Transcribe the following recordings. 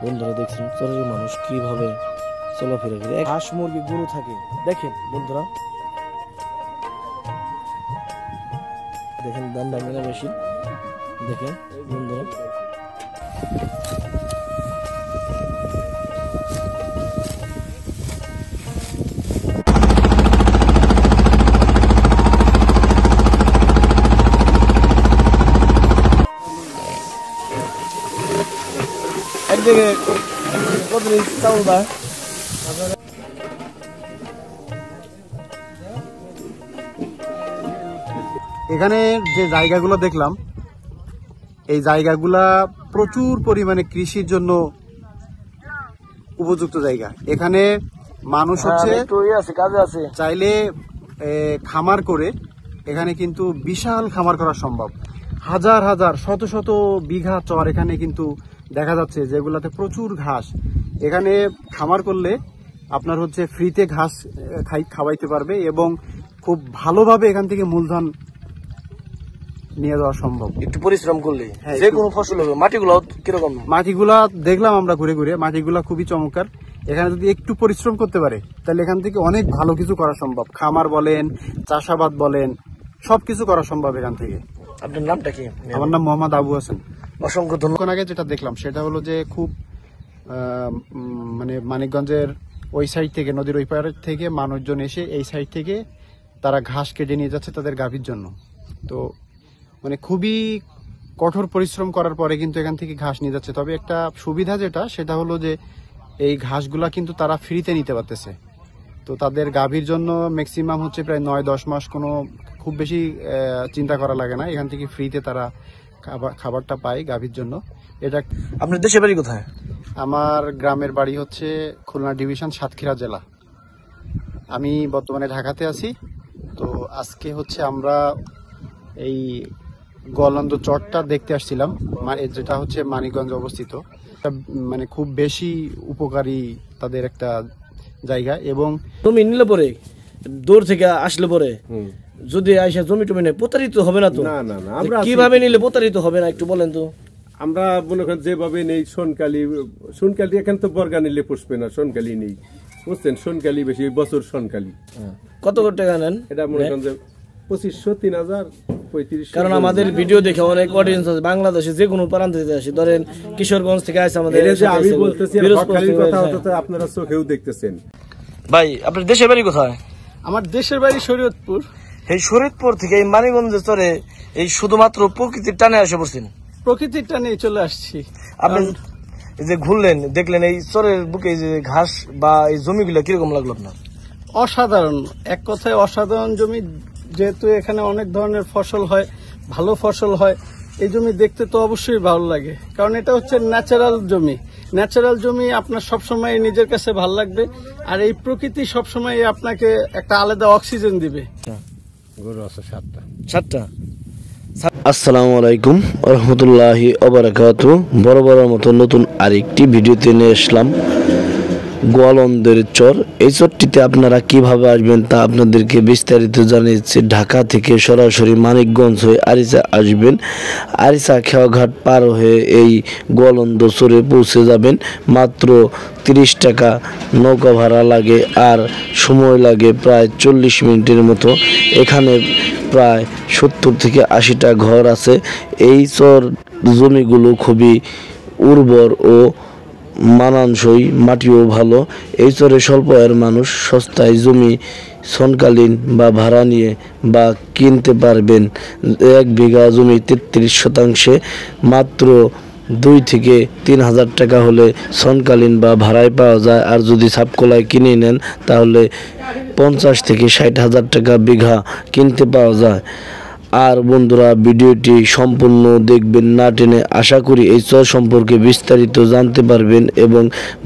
বন্ধুরা দেখছেন চরের মানুষ কিভাবে চলাফেরা করে, হাঁস মুরগি গরু থাকে। দেখেন বন্ধুরা, দেখেন ধান ভাঙা মেশিন, দেখেন বন্ধুরা একদিকে কতদিন চাউল দেয়। এখানে যে জায়গাগুলো দেখলাম, এই জায়গাগুলা প্রচুর পরিমাণে কৃষির জন্য উপযুক্ত জায়গা। এখানে মানুষ হচ্ছে চাইলে খামার করে, এখানে কিন্তু বিশাল খামার করা সম্ভব। হাজার হাজার শত শত বিঘা চর এখানে কিন্তু দেখা যাচ্ছে, যেগুলাতে প্রচুর ঘাস। এখানে খামার করলে আপনার হচ্ছে ফ্রিতে ঘাস খাওয়াইতে পারবে এবং খুব ভালোভাবে এখান থেকে মূলধন নিয়ে যাওয়া সম্ভব একটু পরিশ্রম করলে। যে কোনো ফসল হবে। মাটিগুলো কিরকম? মাটিগুলা দেখলাম আমরা ঘুরে ঘুরে, মাটিগুলা খুবই চমৎকার। এখানে যদি একটু পরিশ্রম করতে পারে তাহলে এখান থেকে অনেক ভালো কিছু করা সম্ভব। খামার বলেন, চাষাবাদ বলেন, সবকিছু করা সম্ভব এখান থেকে। আপনার নামটা কি? আমার নাম মোহাম্মদ আবু হাসান। অসংখ্য ধন্যবাদ। আগে যেটা দেখলাম সেটা হলো যে খুব মানে মানিকগঞ্জের ওই সাইড থেকে, নদীর ওই পাড় থেকে মানুষজন এসে এই সাইড থেকে তারা ঘাস কেটে নিয়ে যাচ্ছে তাদের গাভীর জন্য। তো মানে খুবই কঠোর পরিশ্রম করার পরে কিন্তু এখান থেকে ঘাস নিয়ে যাচ্ছে। তবে একটা সুবিধা যেটা, সেটা হলো যে এই ঘাসগুলা কিন্তু তারা ফ্রিতে নিতে পারতেছে। তো তাদের গাভীর জন্য ম্যাক্সিমাম হচ্ছে প্রায় 9-10 মাস কোনো খুব বেশি চিন্তা করা লাগে না। এখান থেকে ফ্রিতে তারা খাবারটা পায় গাভীর জন্য। এটা। আপনার দেশের বাড়ি কোথায়? আমার গ্রামের বাড়ি হচ্ছে খুলনা ডিভিশন, সাতক্ষীরা জেলা। আমি বর্তমানে ঢাকাতে আছি। তো আজকে হচ্ছে আমরা এই গোয়ালন্দ চরটা দেখতে আসছিলাম, যেটা হচ্ছে মানিকগঞ্জে অবস্থিত। মানে খুব বেশি উপকারী তাদের একটা জায়গা। এবং তুমি নিলে পরে দূর থেকে আসলে পরে যদি আইসা জমি টমি নেই, প্রতারিত হবে না তো? না না না, আমরা কিভাবে নিলে প্রতারিত হবে না একটু বলেন তো। আমরা মনে করেন যেভাবে নেই, সোনকালি এখানে তো বর্গা নিলে পুষবে না, সোনকালি নেই, বুঝছেন? সোনকালি বেশি, বছর সোনকালি। কত টাকা নেন? এটা মনে করেন যে 2500, 3000, 3500। কারণ আমাদের ভিডিও দেখে অনেক অডিয়েন্স আছে বাংলাদেশে, যে কোনো প্রান্ত থেকে আসে। ধরেন কিশোরগঞ্জ থেকে আসে আমাদের। আমি বলতেছি কথা হতো, আপনারা চোখেও দেখতেছেন। ভাই আপনার দেশের বাড়ি কোথায়? আমার দেশের বাড়ি শরীয়তপুর। এই শরীয়তপুর থেকে এই মানিকগঞ্জের চরে এই শুধুমাত্র প্রকৃতির টানে এসে পড়ছেন? প্রকৃতির টানে চলে আসছি। আপনি যে ঘুরলেন, দেখলেন এই চরের বুকে যে ঘাস বা এই জমিগুলো কিরকম লাগলো আপনার? অসাধারণ, এক কথায় অসাধারণ জমি। যেহেতু এখানে অনেক ধরনের ফসল হয়, ভালো ফসল হয়, এই জমি দেখতে তো অবশ্যই ভালো লাগে। কারণ এটা হচ্ছে ন্যাচারাল জমি। ন্যাচারাল জমি আপনার সবসময় নিজের কাছে ভালো লাগবে। আর এই প্রকৃতি সবসময় আপনাকে একটা আলাদা অক্সিজেন দিবে। গরু আছে 7টা। আসসালামু আলাইকুম রহমতুল্লাহি ওবারাকাতু। বড় বড় মতো নতুন আরেকটি ভিডিওতে নিয়ে আসলাম গোয়ালন্দের চর। এই চরটিতে আপনারা কিভাবে আসবেন তা আপনাদেরকে বিস্তারিত জানিয়েছি। ঢাকা থেকে সরাসরি মানিকগঞ্জ হয়ে আরিচা আসবেন। আরিচা খেয়াঘাট পার হয়ে এই গোয়ালন্দ চরে পৌঁছে যাবেন। মাত্র 30 টাকা নৌকা ভাড়া লাগে, আর সময় লাগে প্রায় 40 মিনিটের মতো। এখানে প্রায় 70 থেকে 80টা ঘর আছে। এই চর জমিগুলো খুবই উর্বর ও মানানসই, মাটিও ভালো। এই চরে স্বল্প আয়ের মানুষ সস্তায় জমি সনকালীন বা ভাড়া নিয়ে বা কিনতে পারবেন। 1 বিঘা জমি 33 শতাংশে মাত্র 2 থেকে 3 হাজার টাকা হলে সনকালীন বা ভাড়ায় পাওয়া যায়। আর যদি সাবকলায় কিনে নেন তাহলে 50 থেকে 60 হাজার টাকা বিঘা কিনতে পাওয়া যায়। আর বন্ধুরা, ভিডিওটি সম্পূর্ণ দেখবেন না টেনে। আশা করি এই চর সম্পর্কে বিস্তারিত জানতে পারবেন এবং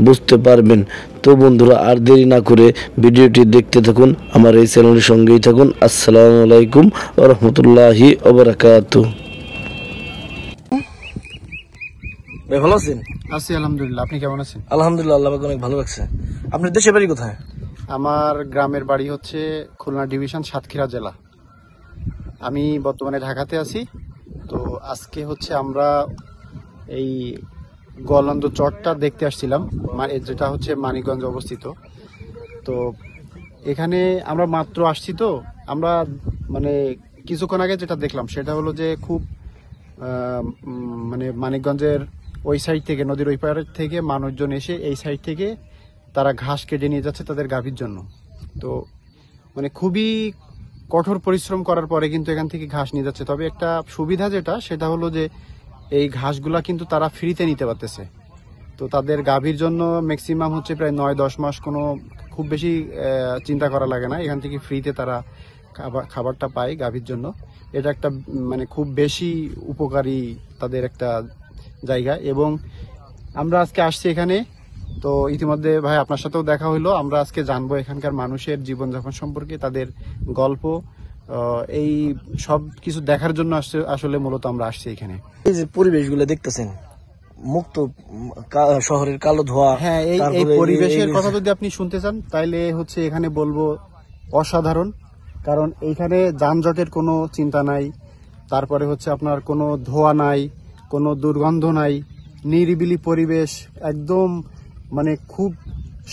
বুঝতে পারবেন। তো বন্ধুরা, আর দেরি না করে ভিডিওটি দেখতে থাকুন, আমার এই চ্যানেলের সঙ্গেই থাকুন। আসসালামু আলাইকুম ওয়া রাহমাতুল্লাহি ওয়া বারাকাতুহু। ভাই ভালো আছেন? আছি আলহামদুলিল্লাহ। আপনি কেমন আছেন? আলহামদুলিল্লাহ, আল্লাহ পাক অনেক ভালো রাখছে। আপনার দেশের বাড়ি কোথায়? আমার গ্রামের বাড়ি হচ্ছে খুলনা ডিভিশন, সাতক্ষীরা জেলা। আমি বর্তমানে ঢাকাতে আছি। তো আজকে হচ্ছে আমরা এই গোয়ালন্দ চরটা দেখতে আসছিলাম, যেটা হচ্ছে মানিকগঞ্জ অবস্থিত। তো এখানে আমরা মাত্র আসছি, তো আমরা মানে কিছুক্ষণ আগে যেটা দেখলাম সেটা হলো যে খুব মানে মানিকগঞ্জের ওই সাইড থেকে, নদীর ওই পাড় থেকে মানুষজন এসে এই সাইড থেকে তারা ঘাস কেটে নিয়ে যাচ্ছে তাদের গাভীর জন্য। তো মানে খুবই কঠোর পরিশ্রম করার পরে কিন্তু এখান থেকে ঘাস নিয়ে যাচ্ছে। তবে একটা সুবিধা যেটা, সেটা হলো যে এই ঘাসগুলা কিন্তু তারা ফ্রিতে নিতে পারতেছে। তো তাদের গাভীর জন্য ম্যাক্সিমাম হচ্ছে প্রায় 9-10 মাস কোনো খুব বেশি চিন্তা করা লাগে না, এখান থেকে ফ্রিতে তারা খাবারটা পায় গাভীর জন্য। এটা একটা মানে খুব বেশি উপকারী তাদের একটা জায়গা। এবং আমরা আজকে আসছি এখানে, তো ইতিমধ্যে ভাই আপনার সাথেও দেখা হইলো। আমরা আজকে জানবো এখানকার মানুষের জীবনযাপন সম্পর্কে, তাদের গল্প, এই সব কিছু দেখার জন্য আসলে মূলত আমরা আসছি এখানে। এই যে পরিবেশগুলো দেখতেছেন, মুক্ত শহরের কালো ধোঁয়া, হ্যাঁ, এই পরিবেশের কথা যদি আপনি শুনতে চান তাইলে হচ্ছে এখানে বলবো অসাধারণ। কারণ এইখানে যানজটের কোনো চিন্তা নাই, তারপরে হচ্ছে আপনার কোনো ধোঁয়া নাই, কোনো দুর্গন্ধ নাই, নিরিবিলি পরিবেশ, একদম মানে খুব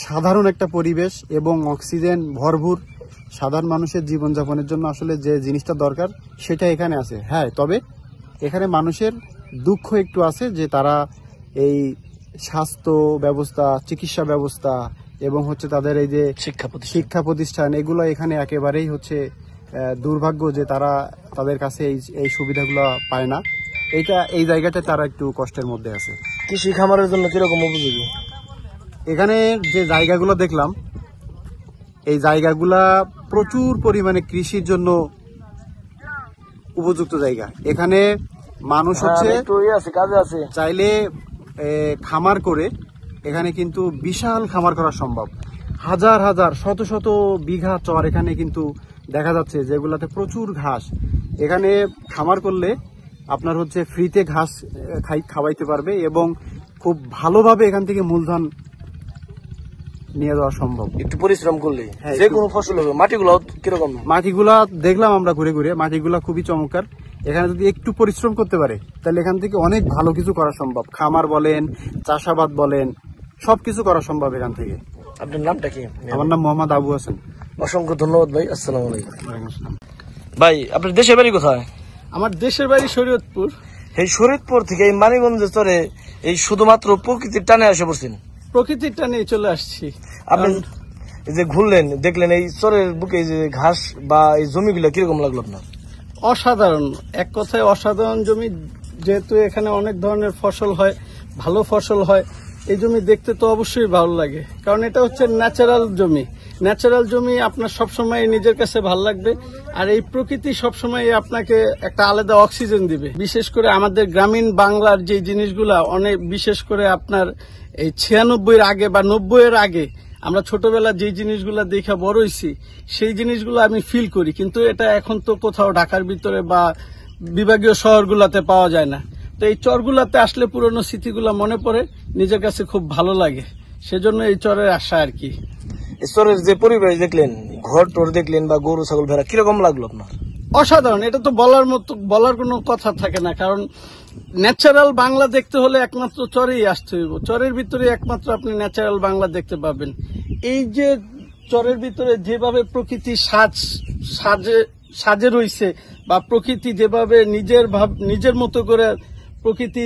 সাধারণ একটা পরিবেশ এবং অক্সিজেন ভরপুর। সাধারণ মানুষের জীবনযাপনের জন্য আসলে যে জিনিসটা দরকার সেটা এখানে আছে। হ্যাঁ, তবে এখানে মানুষের দুঃখ একটু আছে যে তারা এই স্বাস্থ্য ব্যবস্থা, চিকিৎসা ব্যবস্থা এবং হচ্ছে তাদের এই যে শিক্ষা প্রতিষ্ঠান, এগুলো এখানে একেবারেই হচ্ছে দুর্ভাগ্য যে তারা তাদের কাছে এই সুবিধাগুলো পায় না। এই জায়গাটা তারা একটু কষ্টের মধ্যে আছে। কৃষি খামারের জন্য কিরকম উপযোগী? এখানে যে জায়গাগুলো দেখলাম, এই জায়গাগুলা প্রচুর পরিমাণে কৃষির জন্য উপযুক্ত জায়গা। এখানে মানুষ হচ্ছে চাইলে খামার করে এখানে কিন্তু বিশাল খামার করা সম্ভব। হাজার হাজার শত শত বিঘা চর এখানে কিন্তু দেখা যাচ্ছে, যেগুলাতে প্রচুর ঘাস। এখানে খামার করলে আপনার হচ্ছে ফ্রিতে ঘাস খাওয়াইতে পারবে এবং খুব ভালোভাবে এখান থেকে মূলধন নিয়ে যাওয়া সম্ভব। একটু পরিশ্রম করলে যে কোনো ফসল হবে। মাটিগুলো কিরকম? মাটিগুলা দেখলাম আমরা ঘুরে ঘুরে, মাটিগুলা খুবই চমৎকার। এখানে যদি একটু পরিশ্রম করতে পারে তাহলে এখান থেকে অনেক ভালো কিছু করা সম্ভব। খামার বলেন, চাষাবাদ বলেন, সবকিছু করা সম্ভব এখান থেকে। আপনার নামটা কি? আমার নাম মোহাম্মদ আবু হাসান। অসংখ্য ধন্যবাদ ভাই। আসসালামু আলাইকুম। ভাই, আপনার দেশের বাড়ি কোথায়? আমার দেশের বাড়ি শরীয়তপুর। এই শরীয়তপুর থেকে এই মানিকগঞ্জ চরে এই শুধুমাত্র প্রকৃতির টানে এসে পড়ছেন? প্রকৃতির টানে চলে আসছি। আপনি এই যে ঘুরলেন, দেখলেন এই চরের বুকে যে ঘাস বা এই জমিগুলো কিরকম লাগলো আপনার? অসাধারণ, এক কথায় অসাধারণ জমি। যেহেতু এখানে অনেক ধরনের ফসল হয়, ভালো ফসল হয়, এই জমি দেখতে তো অবশ্যই ভালো লাগে। কারণ এটা হচ্ছে ন্যাচারাল জমি। ন্যাচারাল জমি আপনার সবসময় নিজের কাছে ভালো লাগবে। আর এই প্রকৃতি সবসময় আপনাকে একটা আলাদা অক্সিজেন দিবে। বিশেষ করে আমাদের গ্রামীণ বাংলার যে জিনিসগুলা অনেক, বিশেষ করে আপনার এই 96-এর আগে বা 90-এর আগে আমরা ছোটবেলা যে জিনিসগুলো দেখে বড় হয়েছি, সেই জিনিসগুলো আমি ফিল করি। কিন্তু এটা এখন তো কোথাও ঢাকার ভিতরে বা বিভাগীয় শহরগুলোতে পাওয়া যায় না। তো এই চরগুলাতে আসলে পুরনো স্মৃতিগুলো মনে পড়ে, নিজের কাছে খুব ভালো লাগে। সেজন্য এই চরের আশা আর কি। চরের যে পরিবেশ দেখলেন, ঘর টর দেখলেন বা গরু ছাগল ভেড়া, কিরকম লাগলো আপনার? অসাধারণ। এটা তো বলার কোনো কথা থাকে না। কারণ ন্যাচারাল বাংলা দেখতে হলে একমাত্র চরেই আসতে হইব। চরের ভিতরে একমাত্র আপনি ন্যাচারাল বাংলা দেখতে পাবেন। এই যে চরের ভিতরে যেভাবে প্রকৃতি সাজে রয়েছে বা প্রকৃতি যেভাবে নিজের মতো করে প্রকৃতি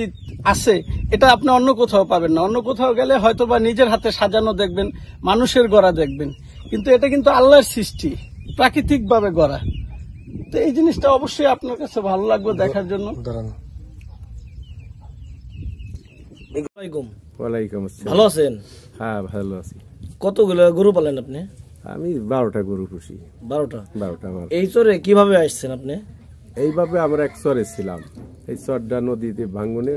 আছে, এটা আপনি অন্য কোথাও পাবেন না। অন্য কোথাও গেলে হয়তো বা নিজের হাতে সাজানো দেখবেন, মানুষের গড়া দেখবেন, কিন্তু এটা কিন্তু আল্লাহর সৃষ্টি, প্রাকৃতিক ভাবে গড়া। তো এই জিনিসটা অবশ্যই আপনার কাছে ভালো লাগবে দেখার জন্য। ওয়ালাইকুম আসসালাম। ভালো আছেন? হ্যাঁ, ভালো আছি। কতগুলো গরু পালেন আপনি? আমি 12টা গরু পুষি। 12টা? 12টা আমার। এই চরে কিভাবে আসছেন আপনি? এইভাবে আমরা এক চরে ছিলাম, এই চরটা নদীতে ভাঙনে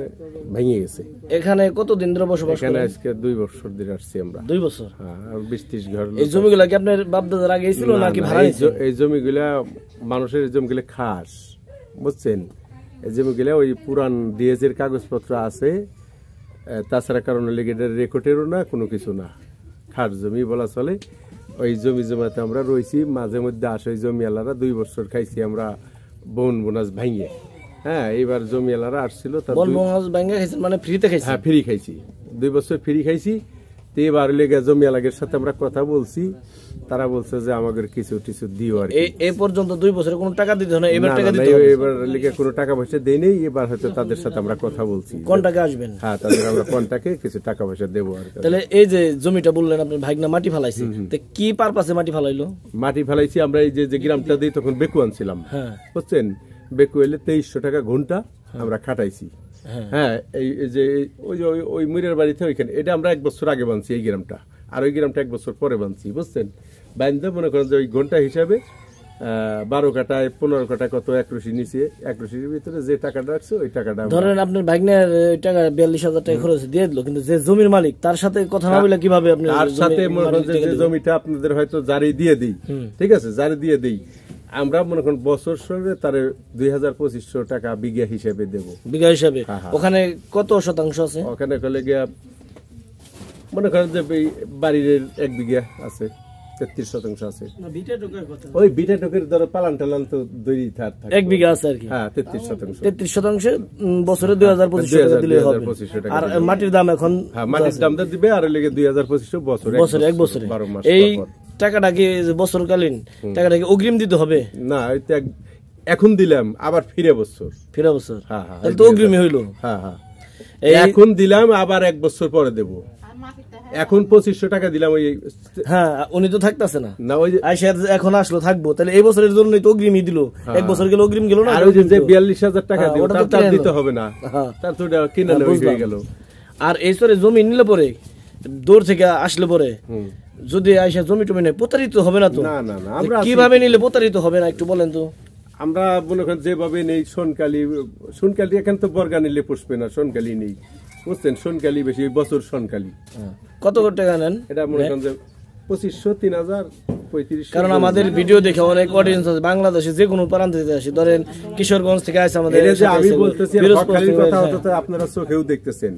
ভেঙে গেছে। এখানে কতদিন ধরে বসবাস এখানে করেন? আজকে 2 বছর ধরে আসছি আমরা। 2 বছর? হ্যাঁ, 20-30 ঘর। এই জমিগুলা কি আপনার বাপদাদার আগে ছিল নাকি ভাড়া নিছেন? এই জমিগুলা মানুষের জমিগুলো খাস, বুঝছেন? এই জমিগুলা ওই পুরান ডিএসের কাগজপত্র আছে, তাছাড়া কারণ রেকর্ডেরও না, কোনো কিছু না, খাস জমি বলা চলে। ওই জমাতে আমরা রয়েছি, মাঝে মধ্যে আসে ওই জমি আলাদা। 2 বছর খাইছি আমরা বন বোনাস ভাঙিয়ে। হ্যাঁ এইবার জমিওয়ালারা আসছিল, বলবো ব্যাংকে খাইছেন মানে ফ্রিতে খাইছেন? হ্যাঁ ফ্রি খাইছি, 2 বছর ফ্রি খাইছি। তো এবার লেগে জমিওয়ালাদের সাথে আমরা কথা বলছি, তারা বলছে যে আমাদের কিছু টিছু দিও আর কি। এই পর্যন্ত 2 বছরে কোনো টাকা দিতে হয় না, এবার টাকা দিতে হবে? এবার লেগে কোনো টাকা পয়সা দেই নেই, এবার হয়তো তাদের সাথে আমরা কথা বলছি কোনটাকে আসবেন। হ্যাঁ তাদের আমরা কোনটাকে কিছু টাকা পয়সা দেবো আর কি। তাহলে এই যে জমিটা বললেন আপনার ভাগনা মাটি ফালাইছে, তো কি পারপাসে মাটি ফালাইলো? মাটি ফালাইছি আমরা এই যে গ্রামটা দিই তখন বেকু আনছিলাম, বুঝছেন, বেকু এলে 2300 টাকা ঘন্টা আমরা খাটাইছি। হ্যাঁ এই যে ওই মুরের বাড়িতে ওইখানে এটা আমরা 1 বছর আগে বানছি এই গ্রামটা, আর ওই গ্রামটা 1 বছর পরে বানছি, বুঝছেন। বান্ধব মনে করেন যে ওই ঘন্টা হিসাবে 12 কাটায় 15 কাটা কত 1 রশি নিচে, 1 রশির ভিতরে যে টাকাটা রাখছে ওই টাকাটা ধরেন আপনার ভাগ্নের টাকা 42,000 টাকা খরচ দিয়ে দিল, কিন্তু যে জমির মালিক তার সাথে কথা না বলে কিভাবে আপনি তার সাথে মনে করেন যে জমিটা আপনাদের হয়তো জারি দিয়ে দিই, ঠিক আছে, জারি দিয়ে দিই, আমরা মনে করেন বছর সঙ্গে তার 2,2500 টাকা বিঘা হিসেবে দেব। বিঘা হিসাবে? ওখানে কত শতাংশ আছে? ওখানে কলে গিয়া মনে করেন যে বাড়ির 1 বিঘা আছে, 33% আছে। ওই বিটা টোকের ধরো পালান টালান তো দই থাক 1 বিঘা আছে আর কি। হ্যাঁ 33%। 33% বছরে 2,2500 টাকা দিলে হবে। আর মাটির দাম এখন? হ্যাঁ মাটির দামটা দিবে, আর লেগে 2,2500 বছরে 1 বছরে। এই টাকাটা কি বছরকালীন টাকাটা কি অগ্রিম দিতে হবে? না এখন দিলাম আবার ফিরে বছর। হ্যাঁ হ্যাঁ তাহলে তো অগ্রিমই হইলো। হ্যাঁ হ্যাঁ এখন দিলাম আবার 1 বছর পরে দেব। এখন 2500 টাকা দিলাম ওই। হ্যাঁ উনি তো থাকতেছে না, ওই যে আইসা এখন আসলো থাকবো, তাহলে এই বছরের জন্যই তো অগ্রিমই দিল। 1 বছর গেল অগ্রিম গেল না, আর ওই যে 42,000 টাকা দিল তার দিতে হবে না, তার তো এটা কিনা হয়ে গেল। আর এই সরে জমি নিলে পরে দূর থেকে আসলে পরে যদি আইসা জমি টমি নেই প্রতারিত হবে না তো? না না না, আমরা কিভাবে নিলে প্রতারিত হবে না একটু বলেন তো। আমরা মনে করেন যেভাবে নেই সোনকালি এখানে তো বর্গা নিলে পুষবে না, সোনকালি নেই, বুঝছেন, সোনকালি বেশি, বছর সোনকালি। কত টাকা নেন? এটা মনে করেন যে 2500, 3000, 3500। কারণ আমাদের ভিডিও দেখে অনেক অডিয়েন্স আছে বাংলাদেশে যে কোনো প্রান্ত থেকে আসে, ধরেন কিশোরগঞ্জ থেকে আসে আমাদের। আমি বলতেছি আপনারা চোখেও দেখতেছেন।